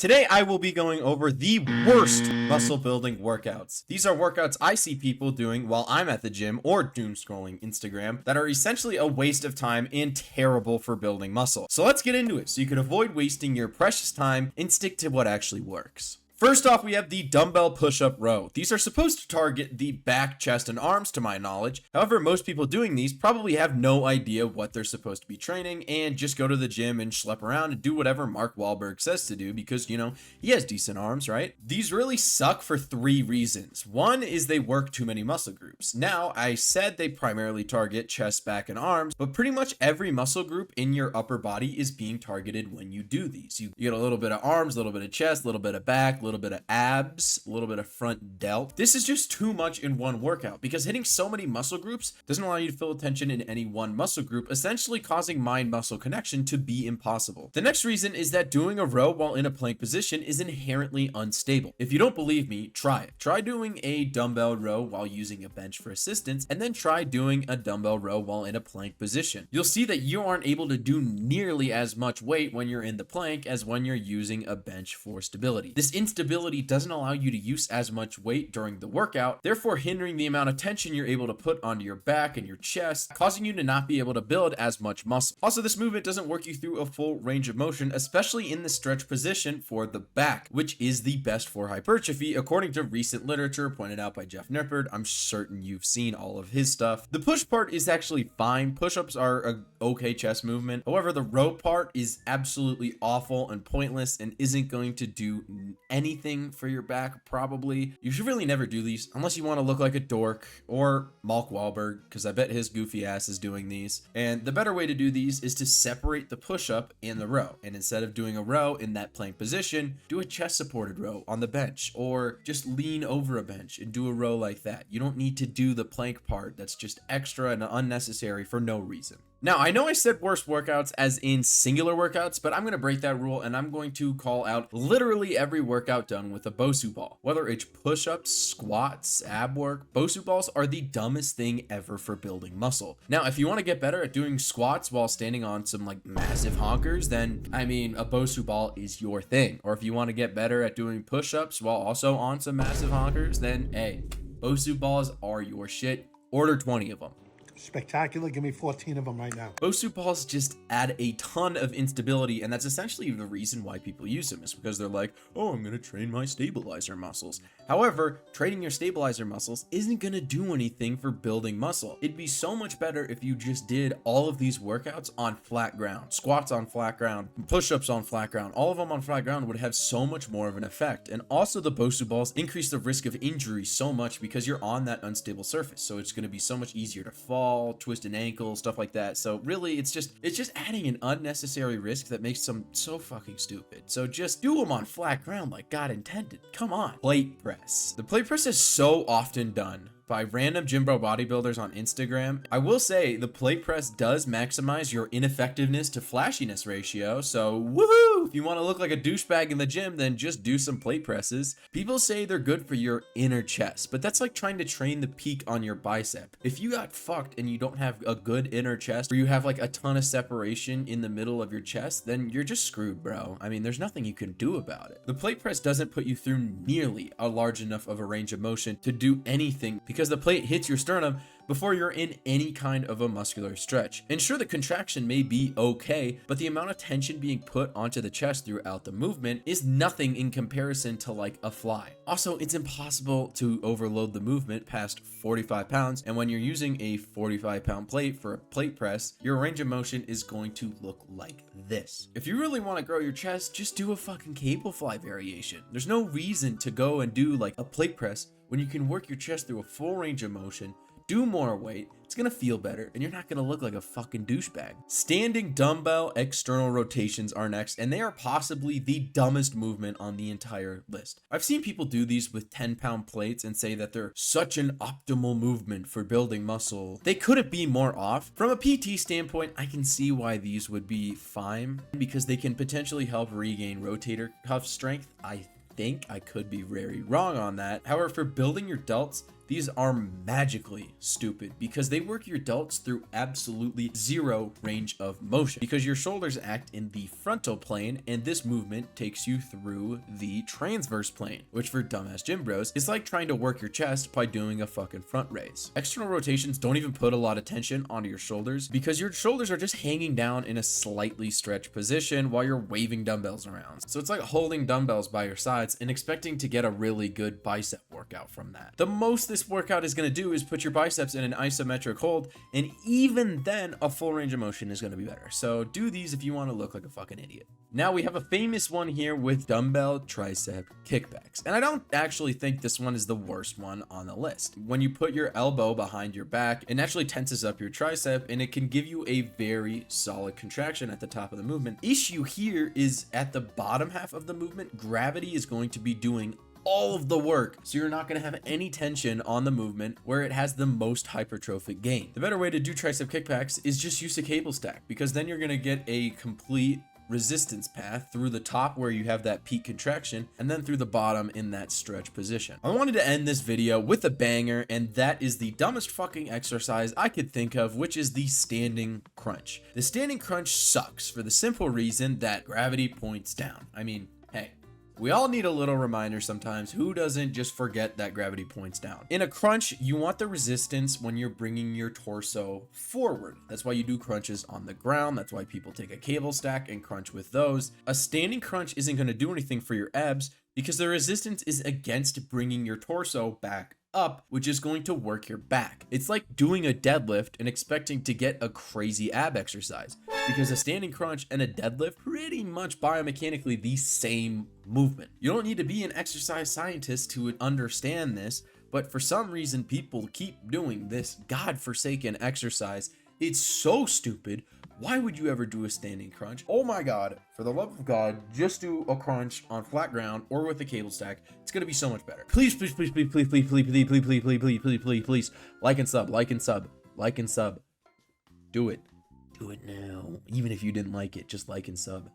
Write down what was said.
Today I will be going over the worst muscle building workouts. These are workouts I see people doing while I'm at the gym or doom scrolling Instagram that are essentially a waste of time and terrible for building muscle. So let's get into it so you can avoid wasting your precious time and stick to what actually works. First off, we have the dumbbell push-up row. These are supposed to target the back, chest, and arms to my knowledge. However, most people doing these probably have no idea what they're supposed to be training and just go to the gym and schlep around and do whatever Mark Wahlberg says to do because, you know, he has decent arms, right? These really suck for three reasons. One is they work too many muscle groups. Now, I said they primarily target chest, back, and arms, but pretty much every muscle group in your upper body is being targeted when you do these. You get a little bit of arms, a little bit of chest, a little bit of back, a little bit of abs, a little bit of front delt. This is just too much in one workout because hitting so many muscle groups doesn't allow you to feel attention in any one muscle group, essentially causing mind-muscle connection to be impossible. The next reason is that doing a row while in a plank position is inherently unstable. If you don't believe me, try it. Try doing a dumbbell row while using a bench for assistance, and then try doing a dumbbell row while in a plank position. You'll see that you aren't able to do nearly as much weight when you're in the plank as when you're using a bench for stability. This instability doesn't allow you to use as much weight during the workout, therefore hindering the amount of tension you're able to put onto your back and your chest, causing you to not be able to build as much muscle. Also, this movement doesn't work you through a full range of motion, especially in the stretch position for the back, which is the best for hypertrophy, according to recent literature pointed out by Jeff Nippard. I'm certain you've seen all of his stuff. The push part is actually fine. Push-ups are a okay chest movement. However, the row part is absolutely awful and pointless and isn't going to do anything for your back. Probably you should really never do these unless you want to look like a dork or Mark Wahlberg, because I bet his goofy ass is doing these. And the better way to do these is to separate the push-up and the row, and instead of doing a row in that plank position, do a chest supported row on the bench, or just lean over a bench and do a row like that. You don't need to do the plank part. That's just extra and unnecessary for no reason. Now, I know I said worst workouts as in singular workouts, but I'm going to break that rule and I'm going to call out literally every workout done with a Bosu ball. Whether it's push-ups, squats, ab work, Bosu balls are the dumbest thing ever for building muscle. Now, if you want to get better at doing squats while standing on some like massive honkers, then I mean, a Bosu ball is your thing. Or if you want to get better at doing push-ups while also on some massive honkers, then hey, Bosu balls are your shit. Order 20 of them. Spectacular. Give me 14 of them right now. Bosu balls just add a ton of instability, and that's essentially the reason why people use them, is because they're like, oh, I'm going to train my stabilizer muscles. However, training your stabilizer muscles isn't going to do anything for building muscle. It'd be so much better if you just did all of these workouts on flat ground. Squats on flat ground, push-ups on flat ground, all of them on flat ground would have so much more of an effect. And also the Bosu balls increase the risk of injury so much because you're on that unstable surface. So it's going to be so much easier to fall, twist an ankle, stuff like that. So really it's just adding an unnecessary risk that makes them so fucking stupid. So just do them on flat ground like God intended. Come on. Plate press. The plate press is so often done by random gym bro bodybuilders on Instagram. I will say the plate press does maximize your ineffectiveness to flashiness ratio. So woohoo! If you want to look like a douchebag in the gym, then just do some plate presses. People say they're good for your inner chest, but that's like trying to train the peak on your bicep. If you got fucked and you don't have a good inner chest, or you have like a ton of separation in the middle of your chest, then you're just screwed, bro. I mean, there's nothing you can do about it. The plate press doesn't put you through nearly a large enough of a range of motion to do anything because the plate hits your sternum before you're in any kind of a muscular stretch. And sure, the contraction may be okay, but the amount of tension being put onto the chest throughout the movement is nothing in comparison to like a fly. Also, it's impossible to overload the movement past 45 pounds, and when you're using a 45-pound plate for a plate press, your range of motion is going to look like this. If you really want to grow your chest, just do a fucking cable fly variation. There's no reason to go and do like a plate press when you can work your chest through a full range of motion, do more weight, it's gonna feel better, and you're not gonna look like a fucking douchebag. Standing dumbbell external rotations are next, and they are possibly the dumbest movement on the entire list. I've seen people do these with 10-pound plates and say that they're such an optimal movement for building muscle. They couldn't be more off. From a PT standpoint, I can see why these would be fine, because they can potentially help regain rotator cuff strength. I think I could be very wrong on that. However, for building your delts, these are magically stupid because they work your delts through absolutely zero range of motion because your shoulders act in the frontal plane and this movement takes you through the transverse plane, which for dumbass gym bros is like trying to work your chest by doing a fucking front raise. External rotations don't even put a lot of tension onto your shoulders because your shoulders are just hanging down in a slightly stretched position while you're waving dumbbells around. So it's like holding dumbbells by your sides and expecting to get a really good bicep workout from that. The most this workout is going to do is put your biceps in an isometric hold, and even then a full range of motion is going to be better. So do these if you want to look like a fucking idiot. Now we have a famous one here with dumbbell tricep kickbacks, and I don't actually think this one is the worst one on the list. When you put your elbow behind your back, it naturally tenses up your tricep and it can give you a very solid contraction at the top of the movement. Issue here is at the bottom half of the movement, gravity is going to be doing all of the work, so you're not going to have any tension on the movement where it has the most hypertrophic gain. The better way to do tricep kickbacks is just use a cable stack, because then you're going to get a complete resistance path through the top where you have that peak contraction and then through the bottom in that stretch position. I wanted to end this video with a banger, and that is the dumbest fucking exercise I could think of, which is the standing crunch. The standing crunch sucks for the simple reason that gravity points down. I mean, hey, we all need a little reminder sometimes. Who doesn't just forget that gravity points down? In a crunch, you want the resistance when you're bringing your torso forward. That's why you do crunches on the ground. That's why people take a cable stack and crunch with those. A standing crunch isn't going to do anything for your abs because the resistance is against bringing your torso back up, which is going to work your back. It's like doing a deadlift and expecting to get a crazy ab exercise, because a standing crunch and a deadlift pretty much biomechanically the same movement. You don't need to be an exercise scientist to understand this, but for some reason people keep doing this godforsaken exercise. It's so stupid. Why would you ever do a standing crunch? Oh my God, for the love of God, just do a crunch on flat ground or with a cable stack. It's gonna be so much better. Please, please, please, please, please, please, please, please, please, please, please, please, please, please, please, like and sub, like and sub, like and sub. Do it. Do it now. Even if you didn't like it, just like and sub.